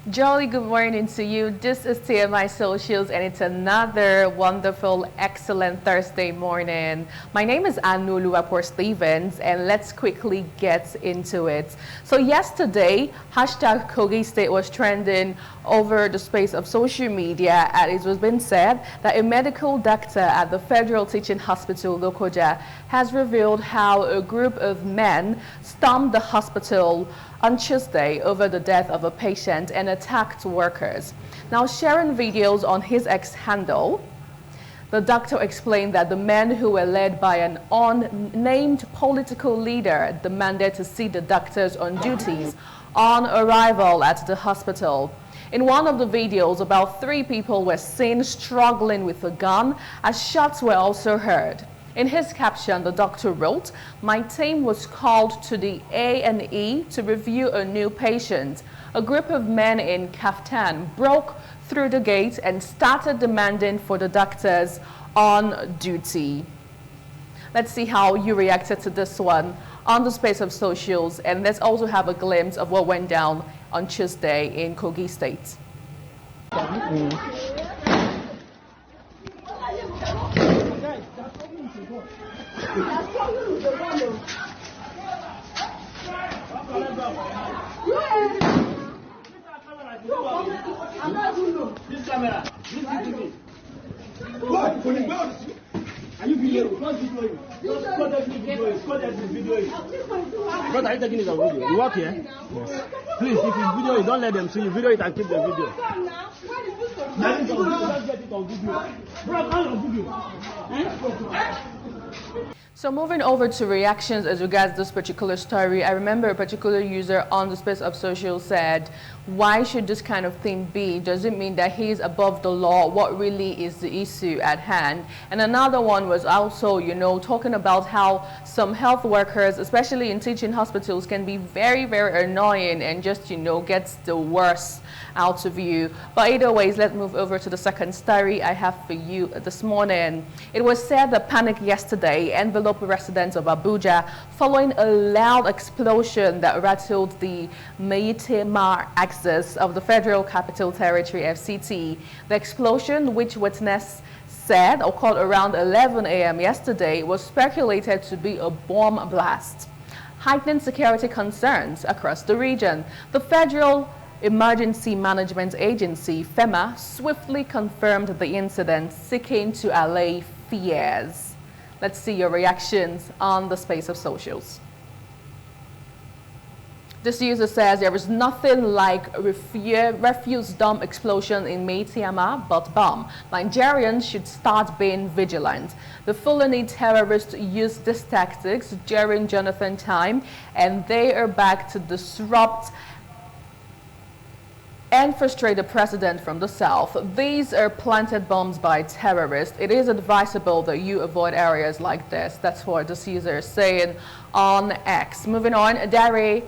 Jolly good morning to you. This is TMI Socials and it's another wonderful, excellent Thursday morning. My name is Anulu Stevens and let's quickly get into it. So yesterday, hashtag Kogi State was trending over the space of social media, and it was being said that a medical doctor at the Federal Teaching Hospital, Lokoja, has revealed how a group of men stormed the hospital on Tuesday over the death of a patient and attacked workers. Now, sharing videos on his X handle, the doctor explained that the men, who were led by an unnamed political leader, demanded to see the doctors on duties on arrival at the hospital. In one of the videos, about 3 people were seen struggling with a gun as shots were also heard. In his caption, the doctor wrote, "My team was called to the A&E to review a new patient. A group of men in kaftan broke through the gate and started demanding for the doctors on duty." Let's see how you reacted to this one on the space of socials, and let's also have a glimpse of what went down on Tuesday in Kogi State. This camera, this is what? Are you videoing? Not videoing. Squad that videoing. Squad that videoing. What are you taking it on video? You work here? Yes. Please, if you video it, don't let them see you. Video it and keep the video. That is on video. Don't get it on video. Bro, on video. So moving over to reactions as regards this particular story, I remember a particular user on the space of social said, why should this kind of thing be? Does it mean that he is above the law? What really is the issue at hand? And another one was also, talking about how some health workers, especially in teaching hospitals, can be very, very annoying and just, gets the worst out of you. But either ways, let's move over to the second story I have for you this morning. It was said that panic yesterday enveloped residents of Abuja following a loud explosion that rattled the Maitama axis of the Federal Capital Territory, FCT. The explosion, which witnesses said occurred around 11 a.m. yesterday, was speculated to be a bomb blast, heightening security concerns across the region. The Federal Emergency Management Agency, FEMA, swiftly confirmed the incident, seeking to allay fears. Let's see your reactions on the space of socials. This user says there is nothing like refuse dump explosion in Maitama but bomb. Nigerians should start being vigilant. The Fulani terrorists used these tactics during Jonathan time, and they are back to disrupt and frustrate the president from the south. These are planted bombs by terrorists. It is advisable that you avoid areas like this. That's what this user is saying on X. Moving on, Dare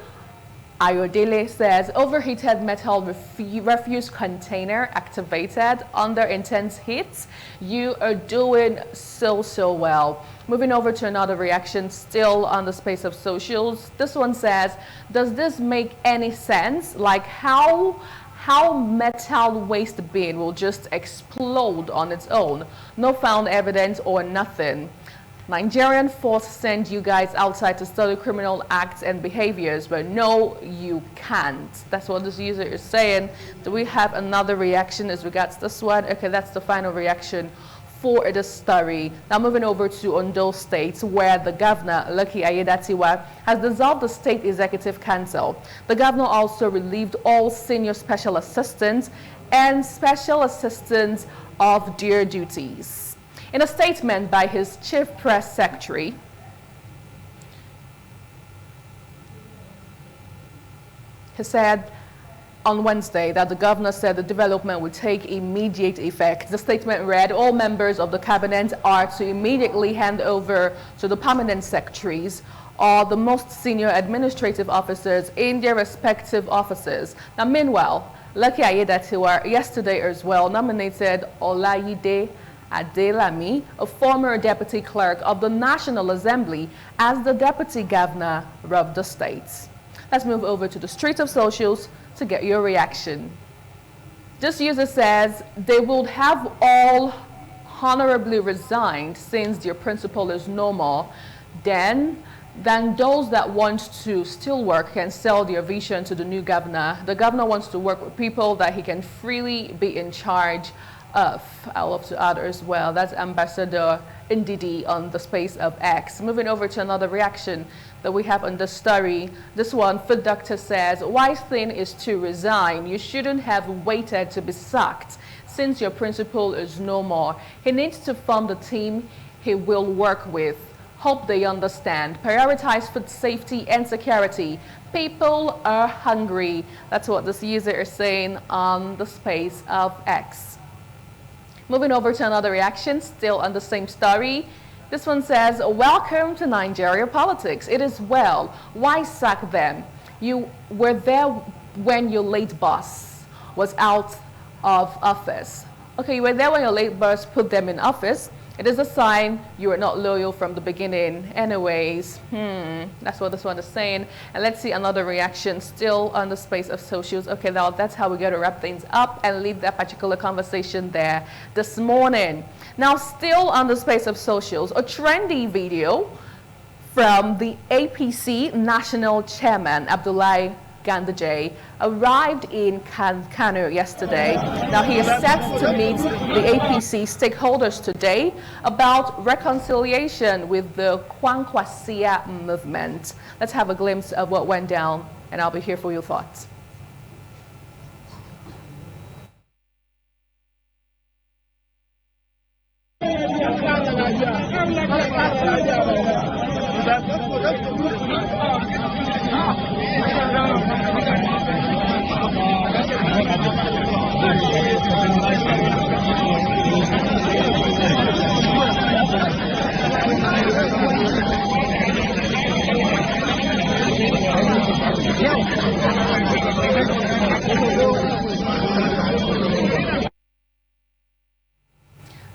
Ayodele says, overheated metal refuse container activated under intense heat. You are doing so well. Moving over to another reaction still on the space of socials. This one says, does this make any sense? Like how metal waste bin will just explode on its own. No found evidence or nothing. Nigerian force send you guys outside to study criminal acts and behaviors, but no, you can't. That's what this user is saying. Do we have another reaction as regards this one? Okay, that's the final reaction for the story. Now moving over to Ondo State, where the governor, Lucky Ayedatiwa, has dissolved the State Executive Council. The governor also relieved all senior special assistants and special assistants of their duties. In a statement by his chief press secretary, he said on Wednesday that the governor said the development would take immediate effect. The statement read, all members of the cabinet are to immediately hand over to the permanent secretaries or the most senior administrative officers in their respective offices. Now, meanwhile, Lucky Ayedatiwa yesterday as well nominated Olayide Adelami, a former deputy clerk of the National Assembly, as the deputy governor of the state. Let's move over to the streets of socials to get your reaction. This user says they would have all honorably resigned since their principal is no more. Then those that want to still work can sell their vision to the new governor. The governor wants to work with people that he can freely be in charge of. I love to add as well. That's Ambassador Ndidi on the space of X. Moving over to another reaction that we have on the story. This one, Food Doctor says, wise thing is to resign. You shouldn't have waited to be sacked since your principal is no more. He needs to form the team he will work with. Hope they understand. Prioritize food safety and security. People are hungry. That's what this user is saying on the space of X. Moving over to another reaction, still on the same story. This one says, welcome to Nigeria politics. It is well. Why sack them? You were there when your late boss was out of office. Okay, you were there when your late boss put them in office. It is a sign you were not loyal from the beginning. Anyways, that's what this one is saying. And let's see another reaction still on the space of socials. Okay, now that's how we got to wrap things up and leave that particular conversation there this morning. Now, still on the space of socials, a trendy video from the APC National Chairman, Abdullahi Ganduje, arrived in Kano yesterday. Now he is set to meet the APC stakeholders today about reconciliation with the Kwankwasia movement. Let's have a glimpse of what went down, and I'll be here for your thoughts.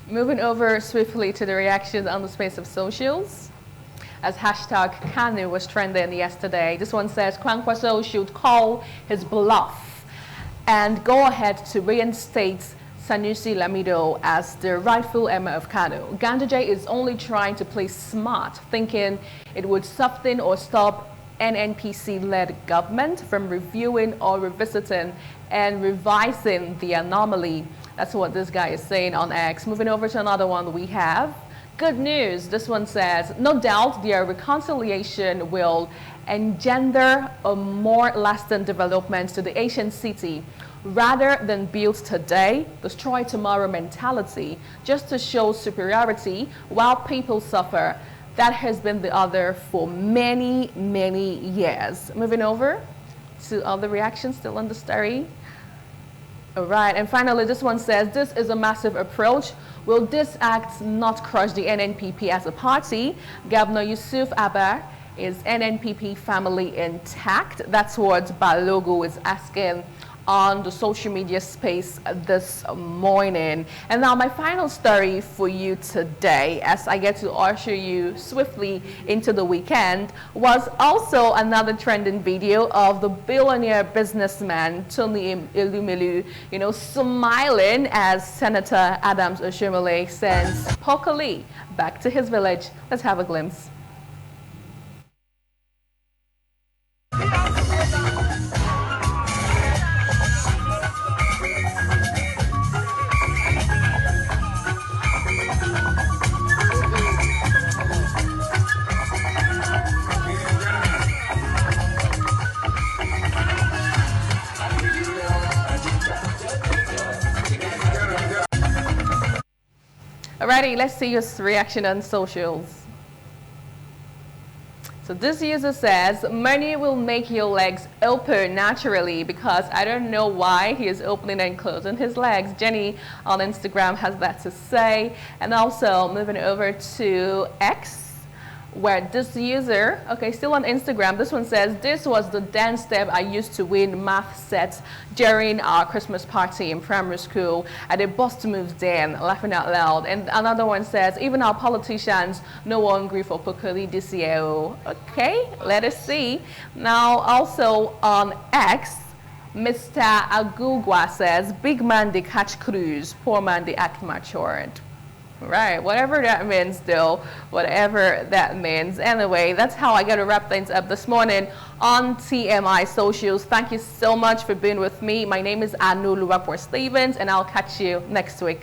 Moving over swiftly to the reactions on the space of socials. As hashtag Kanu was trending yesterday, this one says Kwankwaso should call his bluff and go ahead to reinstate Sanusi Lamido as the rightful emir of Kano. Ganduje is only trying to play smart, thinking it would soften or stop NNPC-led government from reviewing or revisiting and revising the anomaly. That's what this guy is saying on X. Moving over to another one we have. Good news. This one says, no doubt their reconciliation will engender a more lasting development to the ancient city rather than build today, destroy tomorrow mentality just to show superiority while people suffer. That has been the order for many, many years. Moving over to other reactions still on the story. All right, and finally, this one says, this is a massive approach. Will this act not crush the NNPP as a party? Governor Yusuf Abba, is NNPP family intact? That's what Balogo is asking on the social media space this morning. And now my final story for you today, as I get to usher you swiftly into the weekend, was also another trending video of the billionaire businessman Tony Elumelu, smiling as Senator Adams Oshomole sends Pokali back to his village. Let's have a glimpse. Alrighty, let's see your reaction on socials. So this user says, money will make your legs open naturally, because I don't know why he is opening and closing his legs. Jenny on Instagram has that to say. And also moving over to X, where this user, okay, still on Instagram, this one says, this was the dance step I used to win math sets during our Christmas party in primary school. I did bust moves then, laughing out loud. And another one says, even our politicians, no one agree for Pokoli this year. Okay, let us see. Now also on X, Mr. Agugwa says, big man they catch cruise, poor man they act matured. Right, whatever that means though, whatever that means. Anyway, that's how I got to wrap things up this morning on TMI Socials. Thank you so much for being with me. My name is Anu Luwapor Stevens, and I'll catch you next week.